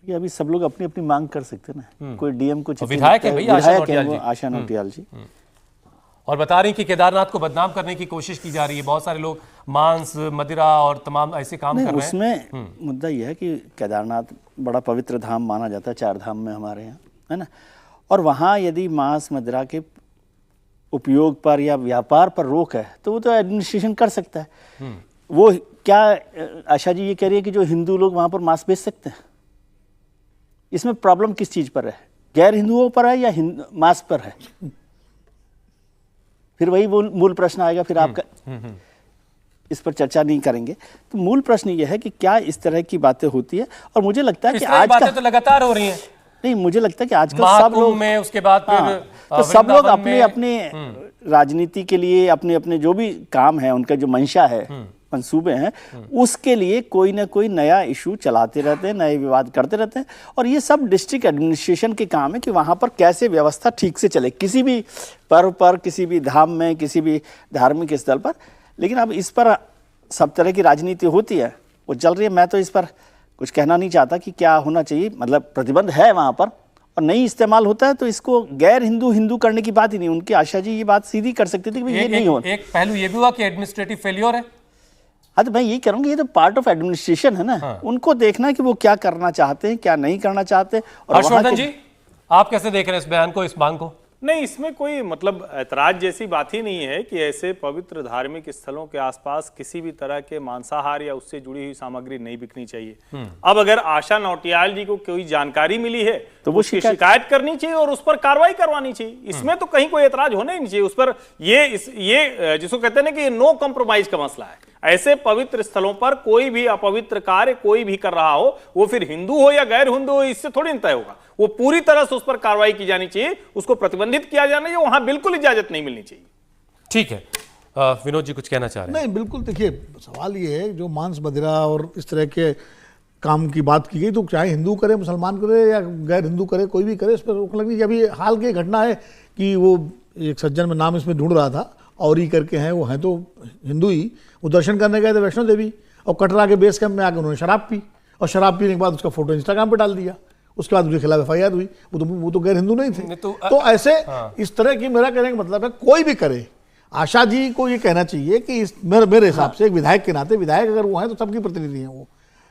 ये अभी सब लोग अपनी अपनी मांग कर सकते हैं ना। कोई डीएम को विधायक है भाई, आशा नौटियाल जी, और बता रही कि केदारनाथ को बदनाम करने की कोशिश की जा रही है। बहुत सारे लोग मांस, मदिरा और तमाम ऐसे काम कर रहे हैं। उसमें मुद्दा यह है कि केदारनाथ बड़ा पवित्र धाम माना जाता है, 4 धाम में हमारे यहाँ, है ना। और वहाँ यदि मांस मदिरा के उपयोग पर या व्यापार पर रोक है तो वो तो एडमिनिस्ट्रेशन कर सकता है। वो क्या आशा जी ये कह रही है कि जो हिंदू लोग वहाँ पर मांस बेच सकते हैं? इसमें प्रॉब्लम किस चीज़ पर है? गैर हिंदुओं पर है या मांस पर है? फिर वही मूल प्रश्न आएगा। फिर आपका इस पर चर्चा नहीं करेंगे। तो मूल प्रश्न यह है कि क्या इस तरह की बातें होती है। और मुझे लगता है कि आज बातें तो लगातार हो रही हैं। नहीं, मुझे लगता है कि आजकल सब लोग में, उसके बाद फिर तो सब लोग अपने अपने राजनीति के लिए अपने अपने जो भी काम है, उनका जो मंशा है, मंसूबे हैं, उसके लिए कोई ना कोई नया इशू चलाते रहते हैं, नए विवाद करते रहते हैं। और ये सब डिस्ट्रिक्ट एडमिनिस्ट्रेशन के काम है कि वहाँ पर कैसे व्यवस्था ठीक से चले, किसी भी पर्व पर, किसी भी धाम में, किसी भी धार्मिक स्थल पर। लेकिन अब इस पर सब तरह की राजनीति होती है, वो चल रही है। मैं तो इस पर कुछ कहना नहीं चाहता कि क्या होना चाहिए। मतलब प्रतिबंध है वहाँ पर और नहीं इस्तेमाल होता है तो इसको गैर हिंदू हिंदू करने की बात ही नहीं। उनकी आशा जी ये बात सीधी कर सकती थी कि ये नहीं हो। एक पहलू ये भी हुआ कि एडमिनिस्ट्रेटिव फेलियर है। हाँ, तो मैं यही करूँगी, ये तो पार्ट ऑफ एडमिनिस्ट्रेशन है ना। उनको देखना है कि वो क्या करना चाहते हैं, क्या नहीं करना चाहते। और हर्षवर्धन जी, आप कैसे देख रहे हैं इस बयान को, इस मांग को? नहीं, इसमें कोई मतलब ऐतराज जैसी बात ही नहीं है कि ऐसे पवित्र धार्मिक स्थलों के आसपास किसी भी तरह के मांसाहार या उससे जुड़ी हुई सामग्री नहीं बिकनी चाहिए। अब अगर आशा नौटियाल जी को कोई जानकारी मिली है तो वो उसकी शिकायत करनी चाहिए और उस पर कार्रवाई करवानी चाहिए। इसमें तो कहीं कोई ऐतराज होना ही नहीं चाहिए। उस पर ये जिसको कहते हैं ना कि नो कॉम्प्रोमाइज का मसला है। ऐसे पवित्र स्थलों पर कोई भी अपवित्र कार्य कोई भी कर रहा हो, वो फिर हिंदू हो या गैर हिंदू हो, इससे थोड़ी तय होगा। वो पूरी तरह से उस पर कार्रवाई की जानी चाहिए, उसको प्रतिबंधित किया जाना चाहिए, वहां बिल्कुल इजाजत नहीं मिलनी चाहिए। ठीक है, विनोद जी कुछ कहना चाह रहे हैं? नहीं, बिल्कुल। देखिए, सवाल ये है जो मांस मदिरा और इस तरह के काम की बात की गई, तो चाहे हिंदू करे, मुसलमान करे या गैर हिंदू करे, कोई भी करे, इस पर रोक लगनी। अभी हाल की घटना है कि वो एक सज्जन में नाम इसमें ढूंढ रहा था, औरी करके हैं, वो हैं तो हिंदू ही, वो दर्शन करने गए थे वैष्णो देवी, और कटरा के बेस कैंप में आकर उन्होंने शराब पी, और शराब पीने के बाद उसका फोटो इंस्टाग्राम पे डाल दिया। उसके बाद उनके खिलाफ FIR हुई। वो तो गैर हिंदू नहीं थे। तो ऐसे इस तरह की, मेरा कहने का मतलब है, कोई भी करे, आशा जी को ये कहना चाहिए कि मेरे हिसाब से एक विधायक के नाते, विधायक अगर वो हैं तो सबकी प्रतिनिधि हैं, वो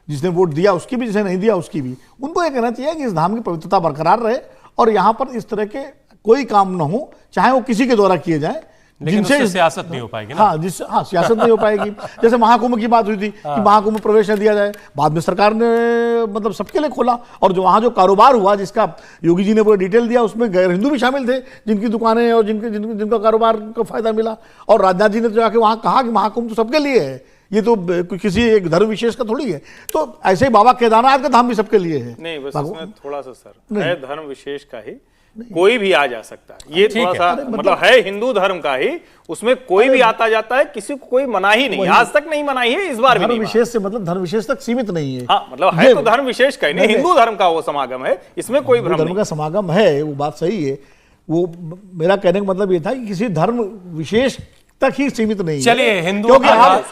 जिसने वोट दिया उसकी भी, जिसने नहीं दिया उसकी भी, उनको ये कहना चाहिए कि इस धाम की पवित्रता बरकरार रहे और यहाँ पर इस तरह के कोई काम ना हो, चाहे वो किसी के द्वारा किए जाए, जिनसे सियासत नहीं हो पाएगी ना। हाँ, सियासत नहीं हो पाएगी। जैसे महाकुंभ की बात हुई थी कि महाकुंभ प्रवेश न दिया जाए, बाद में सरकार ने मतलब सबके लिए खोला, और जो वहाँ जो कारोबार हुआ, जिसका योगी जी ने पूरा डिटेल दिया, उसमें गैर हिंदू भी शामिल थे, जिनकी दुकानें और जिनका कारोबार को फायदा मिला। और राजनाथ जी ने तो जाके वहाँ कहा कि महाकुंभ तो सबके लिए है, ये तो किसी एक धर्म विशेष का थोड़ी है। तो ऐसे ही बाबा केदारनाथ का धाम भी सबके लिए है। नहीं, बस इसमें थोड़ा सा सर है धर्म विशेष का ही, कोई भी आ जा सकता है। ये थोड़ा सा मतलब है हिंदू धर्म का ही, उसमें कोई भी आता जाता है, किसी को कोई मनाही ही नहीं, आज तक नहीं मनाही है, इस बार भी नहीं। धर्म विशेष से मतलब धर्म विशेष तक सीमित नहीं है। हाँ, मतलब है तो धर्म विशेष का ही नहीं, हिंदू धर्म का वो समागम है, इसमें कोई भ्रम नहीं। धर्म का समागम है, वो बात सही है। वो मेरा कहने का मतलब ये था कि किसी धर्म विशेष तक ही सीमित नहीं है। चलिए, हिंदू, क्योंकि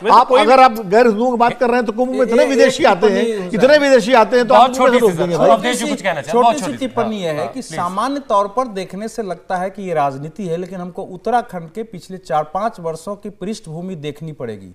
आप अगर आप गैर हिंदुओं की बात कर रहे हैं तो कुंभ में इतने विदेशी आते हैं, इतने विदेशी आते हैं, तो आप छोटी सी टिप्पणी है कि सामान्य तौर पर देखने से लगता है कि ये राजनीति है, लेकिन हमको उत्तराखंड के पिछले 4-5 वर्षों की पृष्ठभूमि देखनी पड़ेगी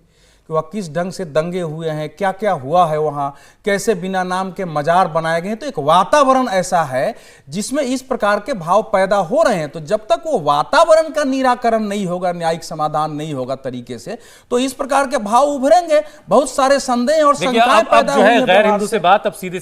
कि वह किस ढंग से दंगे हुए हैं, क्या क्या हुआ है वहाँ, कैसे बिना नाम के मजार बनाए गए हैं। तो एक वातावरण ऐसा है जिसमें इस प्रकार के भाव पैदा हो रहे हैं। तो जब तक वो वातावरण का निराकरण नहीं होगा, न्यायिक समाधान नहीं होगा तरीके से, तो इस प्रकार के भाव उभरेंगे, बहुत सारे संदेह और शंकाएं पैदा होंगी। गैर हिंदू से बात अब सीधे